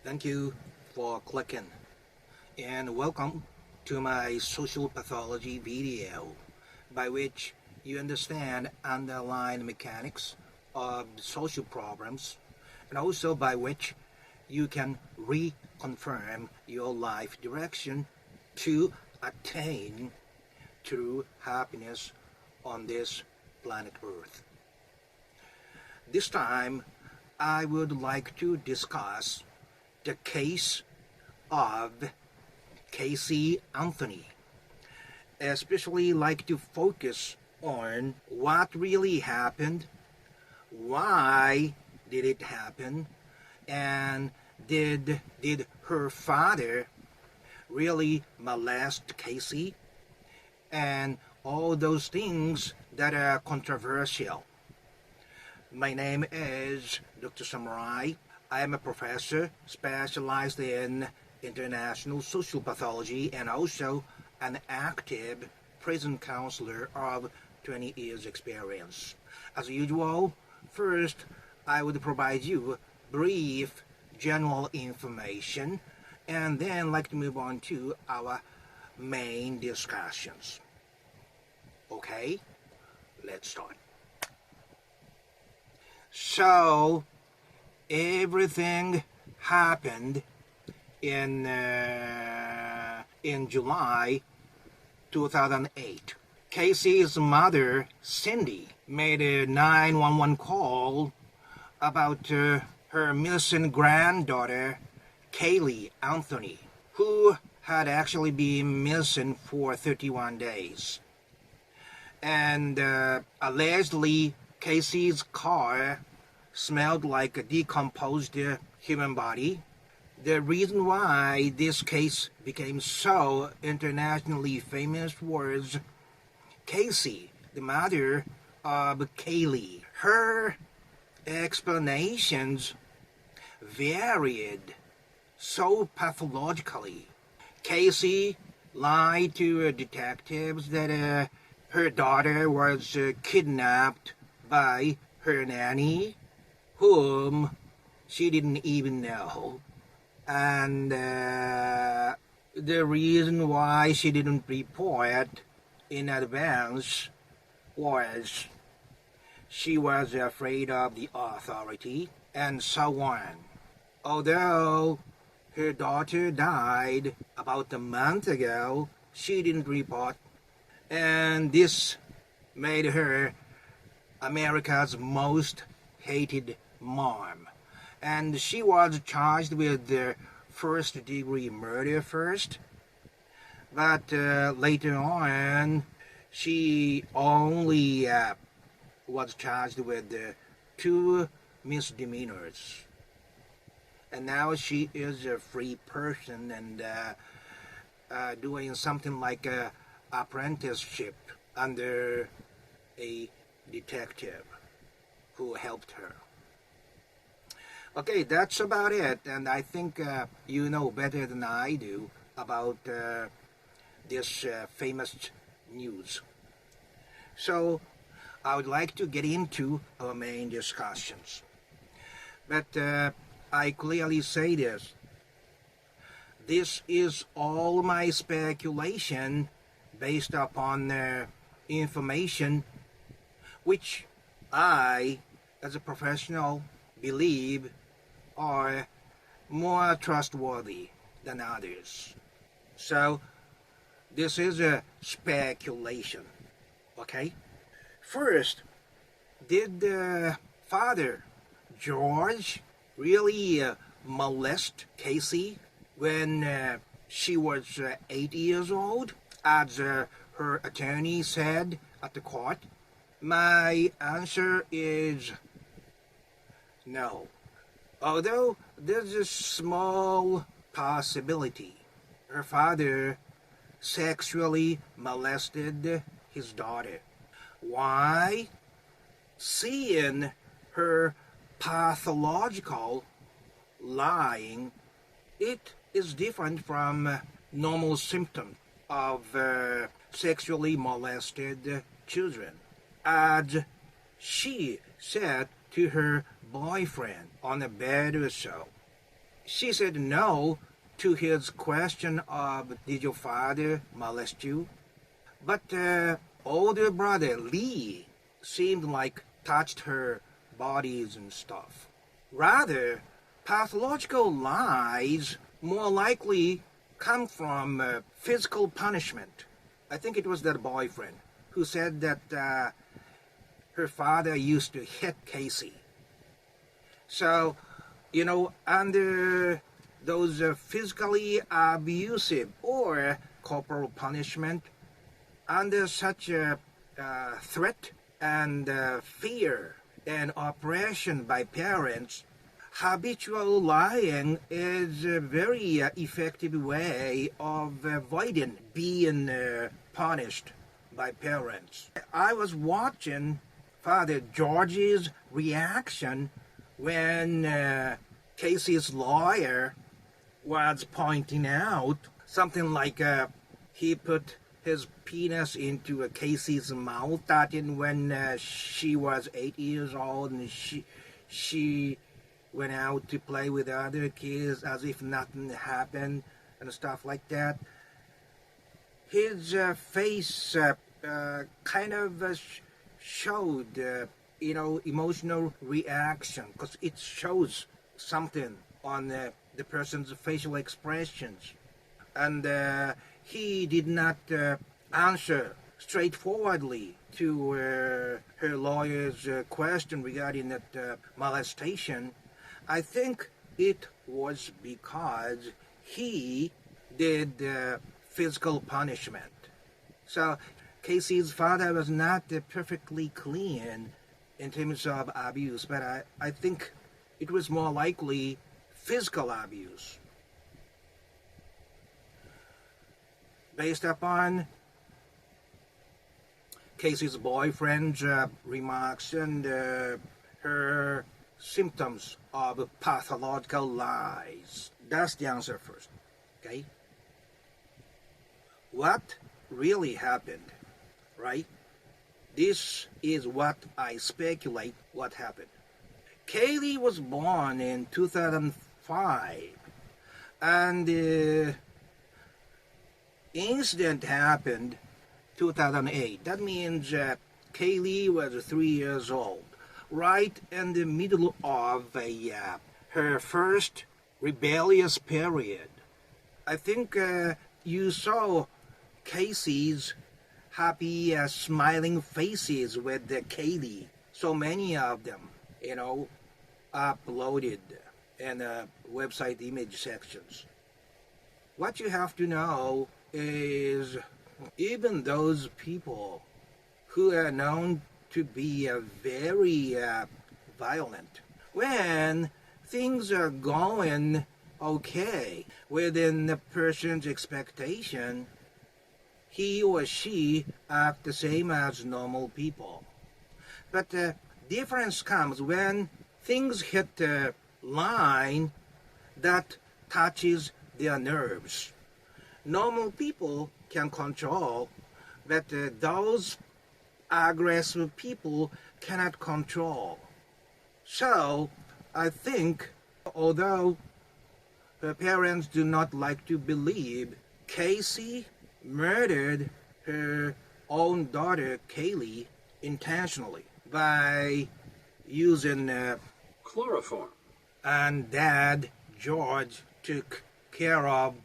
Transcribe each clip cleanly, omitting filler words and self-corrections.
Thank you for clicking and welcome to my social pathology video by which you understand underlying mechanics of social problems and also by which you can reconfirm your life direction to attain true happiness on this planet Earth. This time I would like to discuss the case of Casay Anthony. Especially like to focus on what really happened, why did it happen, and did her father really molest Casay, and all those things that are controversial. My name is Dr. Samurai. I am a professor specialized in international social pathology and also an active prison counselor of 20 years experience. As usual, first I would provide you brief general information and then like to move on to our main discussions. Okay, let's start. So, everything happened in July 2008. Casay's mother, Cindy, made a 911 call about her missing granddaughter, Casay Anthony, who had actually been missing for 31 days. And allegedly, Casay's car smelled like a decomposed human body. The reason why this case became so internationally famous was Casay, the mother of Kaylee. Her explanations varied so pathologically. Casay lied to detectives that her daughter was kidnapped by her nanny, whom she didn't even know. And the reason why she didn't report in advance was she was afraid of the authority and so on. Although her daughter died about a month ago, she didn't report. And this made her America's most hated mom. And she was charged with first-degree murder first. But later on, she only was charged with 2 misdemeanors. And now she is a free person and doing something like a apprenticeship under a detective who helped her. Okay, that's about it, and I think you know better than I do about this famous news. So I would like to get into our main discussions. But I clearly say this. This is all my speculation based upon information which I, as a professional, believe are more trustworthy than others. So, this is a speculation, okay? First, did the father, George, really molest Casay when she was 8 years old, as her attorney said at the court? My answer is no. Although there's a small possibility her father sexually molested his daughter. Why? Seeing her pathological lying, it is different from normal symptoms of sexually molested children. As she said to her boyfriend on a bed or so, she said no to his question of, did your father molest you? But older brother Lee seemed like touched her bodies and stuff. Rather, pathological lies more likely come from physical punishment. I think it was that boyfriend who said that her father used to hit Casey. So, under those physically abusive or corporal punishment, under such a threat and fear and oppression by parents, habitual lying is a very effective way of avoiding being punished by parents. I was watching Father George's reaction when Casey's lawyer was pointing out something like he put his penis into Casey's mouth starting when she was 8 years old, and she went out to play with other kids as if nothing happened and stuff like that. His face kind of showed emotional reaction, because it shows something on the person's facial expressions. And he did not answer straightforwardly to her lawyer's question regarding that molestation. I think it was because he did physical punishment. So Casey's father was not perfectly clean in terms of abuse, but I think it was more likely physical abuse. Based upon Casey's boyfriend's remarks and her symptoms of pathological lies. That's the answer first, okay? What really happened, right? This is what I speculate what happened. Kaylee was born in 2005, and the incident happened 2008. That means Kaylee was 3 years old, right in the middle of her first rebellious period. I think you saw Casey's happy, smiling faces with Kaylee. So many of them, uploaded in website image sections. What you have to know is even those people who are known to be very violent, when things are going okay within the person's expectation, he or she act the same as normal people. But the difference comes when things hit the line that touches their nerves. Normal people can control, but those aggressive people cannot control. So I think, although her parents do not like to believe, Casey murdered her own daughter Kaylee intentionally by using chloroform. And Dad George took care of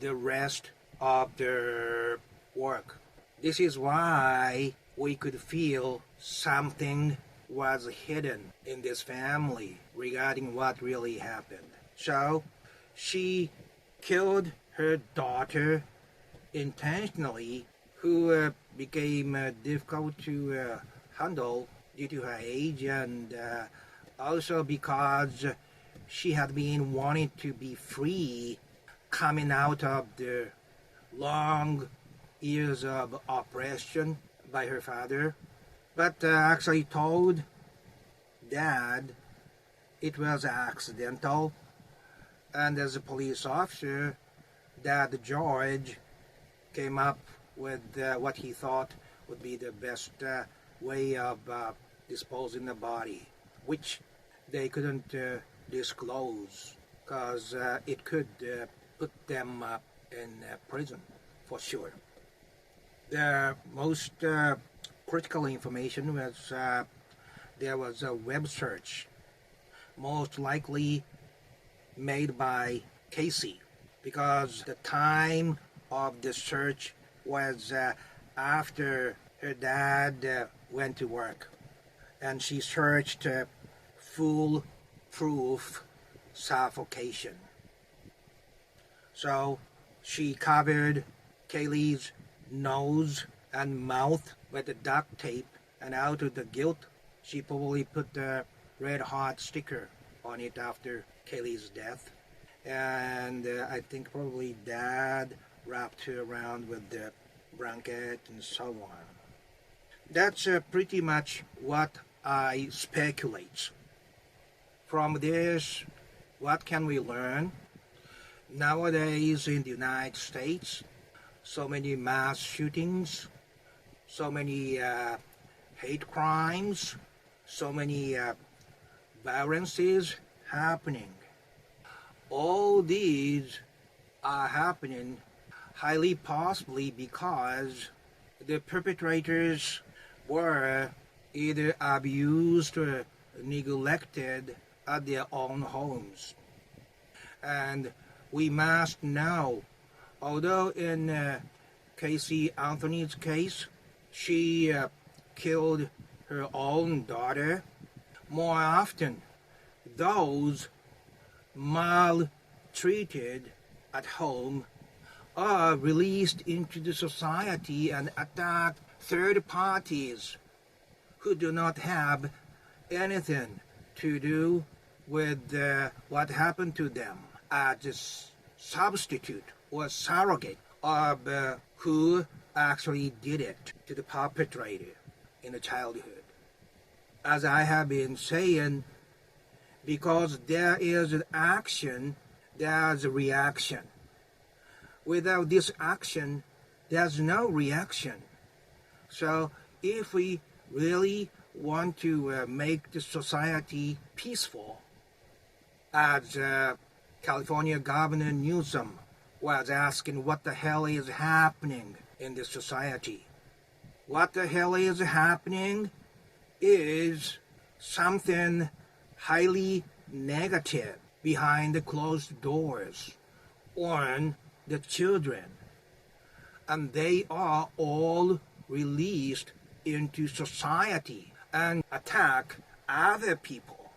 the rest of their work. This is why we could feel something was hidden in this family regarding what really happened. So she killed her daughter intentionally, who became difficult to handle due to her age, and also because she had been wanting to be free coming out of the long years of oppression by her father. But actually told Dad it was accidental, and as a police officer, Dad George came up with what he thought would be the best way of disposing the body, which they couldn't disclose because it could put them in prison for sure. The most critical information was there was a web search, most likely made by Casay, because the time of the search was after her dad went to work, and she searched foolproof suffocation. So she covered Kaylee's nose and mouth with the duct tape, and out of the guilt, she probably put the red hot sticker on it after Kaylee's death. And I think probably Dad wrapped her around with the blanket and so on. That's pretty much what I speculate. From this, what can we learn? Nowadays in the United States, so many mass shootings, so many hate crimes, so many violences happening. All these are happening highly possibly because the perpetrators were either abused or neglected at their own homes. And we must know, although in Casey Anthony's case, she killed her own daughter, more often those maltreated at home are released into the society and attack third parties who do not have anything to do with what happened to them as a substitute or surrogate of who actually did it to the perpetrator in the childhood. As I have been saying, because there is an action, there's a reaction. Without this action, there's no reaction. So if we really want to make the society peaceful, as California Governor Newsom was asking what the hell is happening in this society. What the hell is happening is something highly negative behind the closed doors on the children. And they are all released into society and attack other people.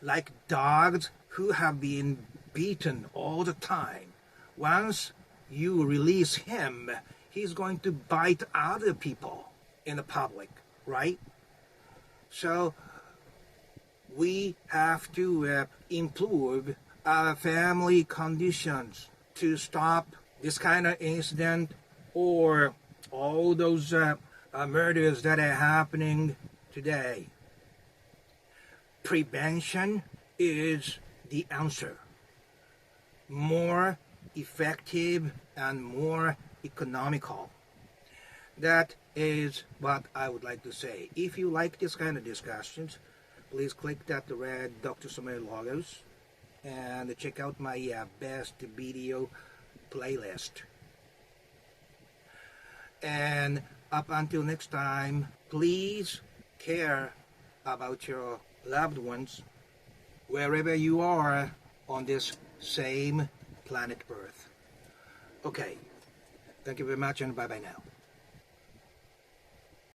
Like dogs who have been beaten all the time. Once you release him, he's going to bite other people in the public, right? So we have to improve our family conditions to stop this kind of incident or all those murders that are happening today. Prevention is the answer. More effective and more economical. That is what I would like to say. If you like this kind of discussions, please click that red Dr. Sumer logos and check out my best video playlist. And up until next time, please care about your loved ones wherever you are on this same planet Earth. Okay, thank you very much and bye-bye now.